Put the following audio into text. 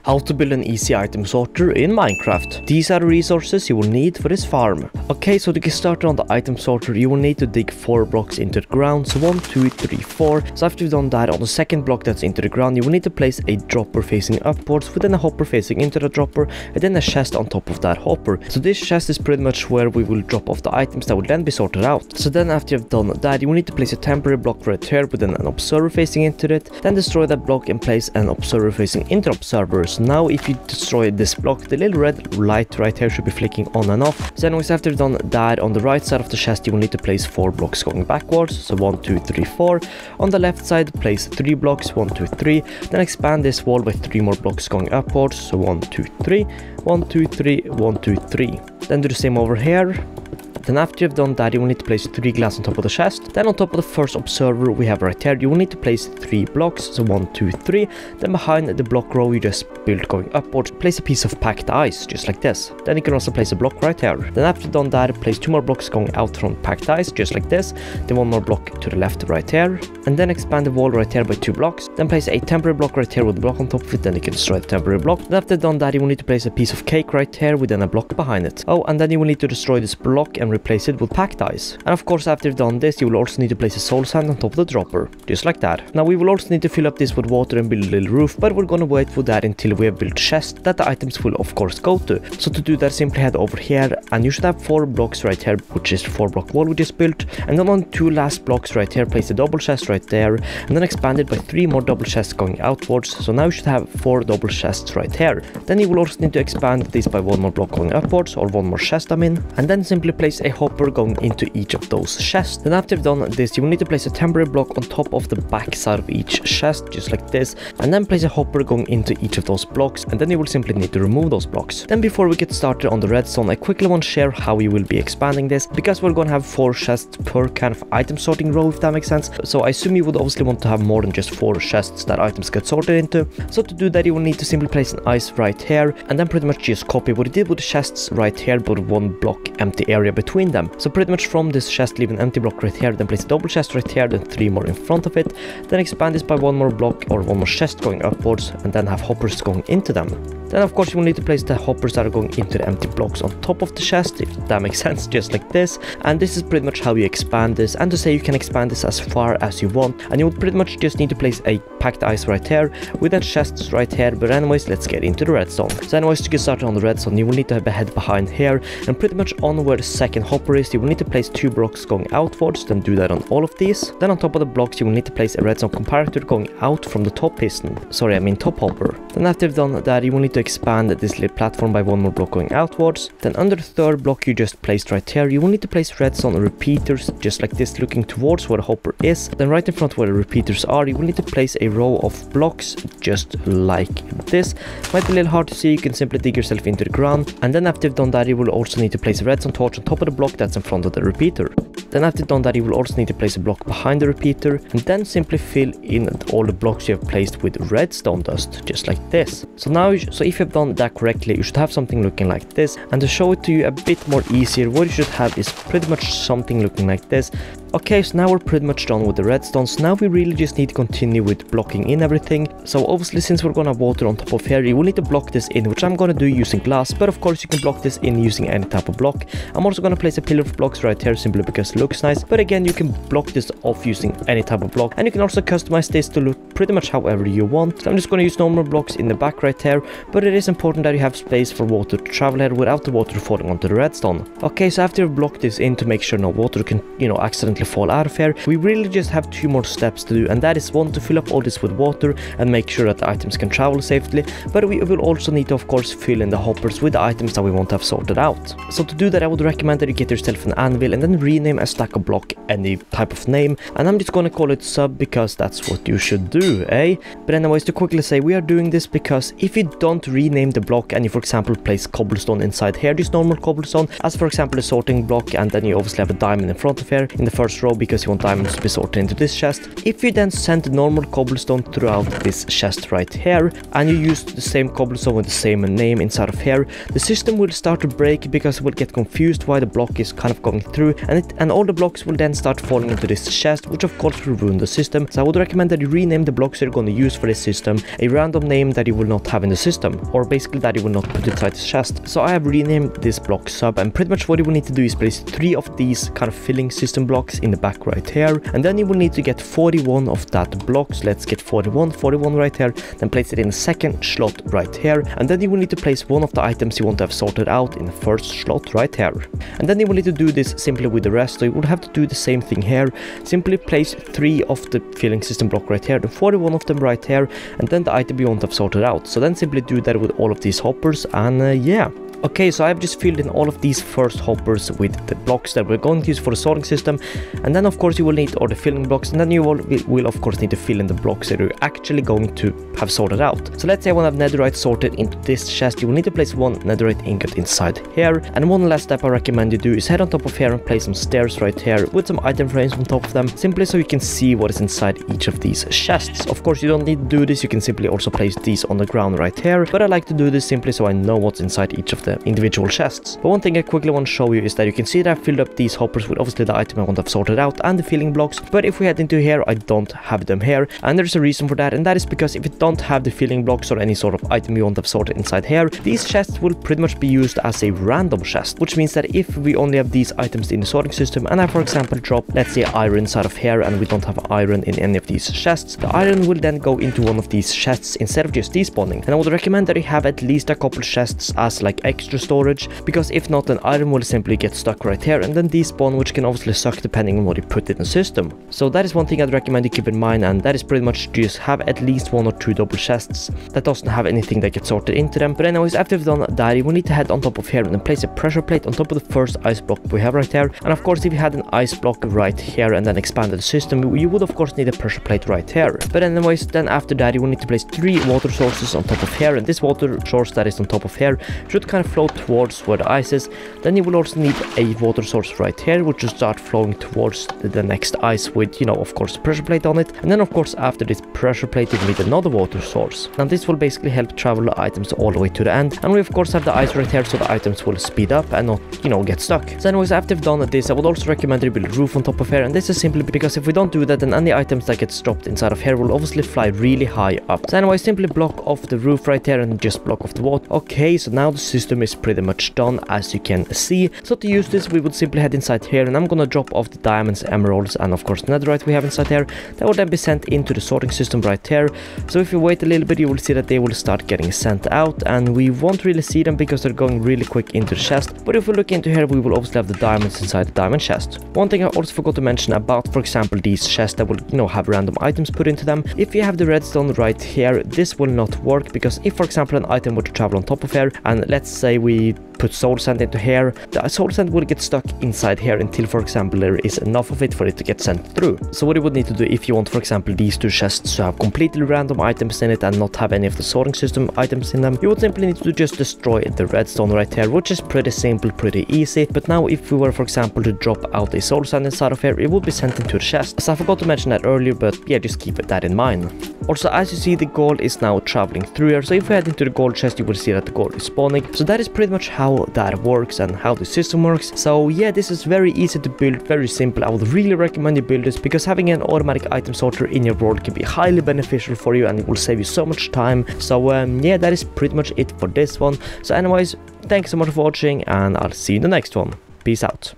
How to build an easy item sorter in Minecraft. These are the resources you will need for this farm. Okay, so to get started on the item sorter, you will need to dig 4 blocks into the ground. So 1, 2, 3, 4. So after you've done that, on the second block that's into the ground, you will need to place a dropper facing upwards, with then a hopper facing into the dropper, and then a chest on top of that hopper. So this chest is pretty much where we will drop off the items that will then be sorted out. So then after you've done that, you will need to place a temporary block right here with then an observer facing into it. Then destroy that block and place an observer facing into the observer. So now if you destroy this block, the little red light right here should be flicking on and off. So anyways, after you've done that, on the right side of the chest you will need to place 4 blocks going backwards. So 1, 2, 3, 4. On the left side place 3 blocks, 1, 2, 3. Then expand this wall by 3 more blocks going upwards. So 1, 2, 3. 1, 2, 3. 1, 2, 3. Then do the same over here. Then after you've done that, you will need to place 3 glass on top of the chest. Then on top of the first observer we have right here, you will need to place 3 blocks. So 1, 2, 3. Then behind the block row you just build going upwards, place a piece of packed ice, just like this. Then you can also place a block right here. Then after you've done that, place 2 more blocks going out from packed ice, just like this. Then 1 more block to the left right here. And then expand the wall right here by 2 blocks. Then place a temporary block right here with a block on top of it. Then you can destroy the temporary block. Then after you've done that, you will need to place a piece of cake right here with then a block behind it. Oh, and then you will need to destroy this block and replace it with packed ice. And of course, after you've done this, you will also need to place a soul sand on top of the dropper, just like that. Now we will also need to fill up this with water and build a little roof, but we're gonna wait for that until we have built chests that the items will of course go to. So to do that, simply head over here, and you should have 4 blocks right here, which is 4 block wall we just built. And then on 2 last blocks right here, place a double chest right there, and then expand it by 3 more double chests going outwards. So now you should have 4 double chests right here. Then you will also need to expand this by 1 more block going upwards, or 1 more chest and then simply place a hopper going into each of those chests. Then after you've done this, you will need to place a temporary block on top of the back side of each chest, just like this, and then place a hopper going into each of those blocks, and then you will simply need to remove those blocks. Then before we get started on the redstone, I quickly want to share how we will be expanding this, because we're going to have 4 chests per kind of item sorting row, if that makes sense. So I assume you would obviously want to have more than just 4 chests that items get sorted into. So to do that, you will need to simply place an ice right here, and then pretty much just copy what you did with the chests right here, but 1 block empty area between them. So pretty much from this chest, leave an empty block right here, then place a double chest right here, then 3 more in front of it, then expand this by 1 more block or 1 more chest going upwards, and then have hoppers going into them. Then of course you will need to place the hoppers that are going into the empty blocks on top of the chest, if that makes sense, just like this. And this is pretty much how you expand this. And to say, you can expand this as far as you want, and you would pretty much just need to place a packed ice right here with the chests right here. But anyways, let's get into the redstone. So anyways, to get started on the redstone, you will need to have a head behind here, and pretty much on where the second hopper is, you will need to place 2 blocks going outwards. Then do that on all of these. Then on top of the blocks, you will need to place a redstone comparator going out from the top piston. Sorry, I mean top hopper. Then after you've done that, you will need to expand this little platform by 1 more block going outwards. Then under the 3rd block you just placed right here, you will need to place redstone repeaters, just like this, looking towards where the hopper is. Then right in front where the repeaters are, you will need to place a row of blocks, just like this. Might be a little hard to see, you can simply dig yourself into the ground. And then after you've done that, you will also need to place a redstone torch on top of the block that's in front of the repeater. Then after you've done that, you will also need to place a block behind the repeater, and then simply fill in all the blocks you have placed with redstone dust, just like this. So now, if you've done that correctly, you should have something looking like this. And to show it to you a bit more easier, what you should have is pretty much something looking like this. Okay, so now we're pretty much done with the redstone. So now we really just need to continue with blocking in everything. So obviously, since we're gonna have water on top of here, you will need to block this in, which I'm gonna do using glass, but of course you can block this in using any type of block. I'm also gonna place a pillar of blocks right here simply because it looks nice, but again, you can block this off using any type of block, and you can also customize this to look pretty much however you want. So I'm just gonna use normal blocks in the back right here, but it is important that you have space for water to travel here without the water falling onto the redstone. Okay, so after you've blocked this in, to make sure no water can, accidentally fall out of here, we really just have 2 more steps to do, and that is 1, to fill up all this with water and make sure that the items can travel safely, but we will also need to of course fill in the hoppers with the items that we want to have sorted out. So to do that, I would recommend that you get yourself an anvil and then rename a stack of block any type of name, and I'm just gonna call it sub because that's what you should do, eh? But anyways, to quickly say, we are doing this because if you don't rename the block and you for example place cobblestone inside here, just normal cobblestone, as for example a sorting block, and then you obviously have a diamond in front of here in the first first row because you want diamonds to be sorted into this chest. If you then send normal cobblestone throughout this chest right here, and you use the same cobblestone with the same name inside of here, the system will start to break because it will get confused why the block is kind of going through, and all the blocks will then start falling into this chest, which of course will ruin the system. So I would recommend that you rename the blocks you're going to use for this system a random name that you will not have in the system, or basically that you will not put inside this chest. So I have renamed this block sub, and pretty much what you will need to do is place 3 of these kind of filling system blocks in the back right here, and then you will need to get 41 of that block. So let's get 41 right here, then place it in the second slot right here, and then you will need to place one of the items you want to have sorted out in the first slot right here. And then you will need to do this simply with the rest, so you will have to do the same thing here. Simply place 3 of the filling system block right here, and 41 of them right here, and then the item you want to have sorted out. So then simply do that with all of these hoppers, and yeah. Okay, so I've just filled in all of these first hoppers with the blocks that we're going to use for the sorting system, and then of course you will need all the filling blocks, and then you will of course need to fill in the blocks that you're actually going to have sorted out. So let's say I want to have netherite sorted into this chest. You will need to place 1 netherite ingot inside here, and one last step I recommend you do is head on top of here and place some stairs right here with some item frames on top of them, simply so you can see what is inside each of these chests. Of course you don't need to do this, you can simply also place these on the ground right here, but I like to do this simply so I know what's inside each of the individual chests. But one thing I quickly want to show you is that you can see that I filled up these hoppers with obviously the item I want to have sorted out and the filling blocks, but if we head into here, I don't have them here, and there's a reason for that, and that is because if you don't have the filling blocks or any sort of item you want to have sorted inside here, these chests will pretty much be used as a random chest, which means that if we only have these items in the sorting system, and I for example drop, let's say, iron inside of here, and we don't have iron in any of these chests, the iron will then go into one of these chests instead of just despawning. And I would recommend that you have at least a couple chests as like extra storage, because if not, then iron will simply get stuck right here and then despawn, which can obviously suck depending on what you put in the system. So that is one thing I'd recommend you keep in mind, and that is pretty much just have at least 1 or 2 double chests that doesn't have anything that gets sorted into them. But anyways, after you've done that, you will need to head on top of here and then place a pressure plate on top of the first ice block we have right here. And of course, if you had an ice block right here and then expanded the system, you would of course need a pressure plate right here. But anyways, then after that, you will need to place 3 water sources on top of here, and this water source that is on top of here should kind of flow towards where the ice is. Then you will also need a water source right here, which will start flowing towards the next ice with, you know, of course, the pressure plate on it. And then of course, after this pressure plate, you will need another water source. Now this will basically help travel the items all the way to the end, and we of course have the ice right here, so the items will speed up and not, you know, get stuck. So anyways, after you've done this, I would also recommend you build a roof on top of here, and this is simply because if we don't do that, then any items that gets dropped inside of here will obviously fly really high up. So anyways, simply block off the roof right here and just block off the water. Okay, so now the system is pretty much done, as you can see. So to use this, we would simply head inside here, and I'm gonna drop off the diamonds, emeralds, and of course netherite we have inside here. That will then be sent into the sorting system right here. So if you wait a little bit, you will see that they will start getting sent out, and we won't really see them because they're going really quick into the chest. But if we look into here, we will obviously have the diamonds inside the diamond chest. One thing I also forgot to mention about, for example, these chests that will, you know, have random items put into them. If you have the redstone right here, this will not work, because if, for example, an item were to travel on top of here, and let's say we put soul sand into here, the soul sand will get stuck inside here until, for example, there is enough of it for it to get sent through. So what you would need to do if you want, for example, these 2 chests to have completely random items in it and not have any of the sorting system items in them, you would simply need to just destroy the redstone right here, which is pretty simple, pretty easy. But now if we were, for example, to drop out a soul sand inside of here, it would be sent into the chest. So I forgot to mention that earlier, but yeah, just keep that in mind. Also, as you see, the gold is now traveling through here, so if we head into the gold chest, you will see that the gold is spawning. So that is pretty much how that works and how the system works. So yeah, this is very easy to build, very simple. I would really recommend you build this, because having an automatic item sorter in your world can be highly beneficial for you, and it will save you so much time. So yeah, that is pretty much it for this one. So anyways, thanks so much for watching, and I'll see you in the next one. Peace out.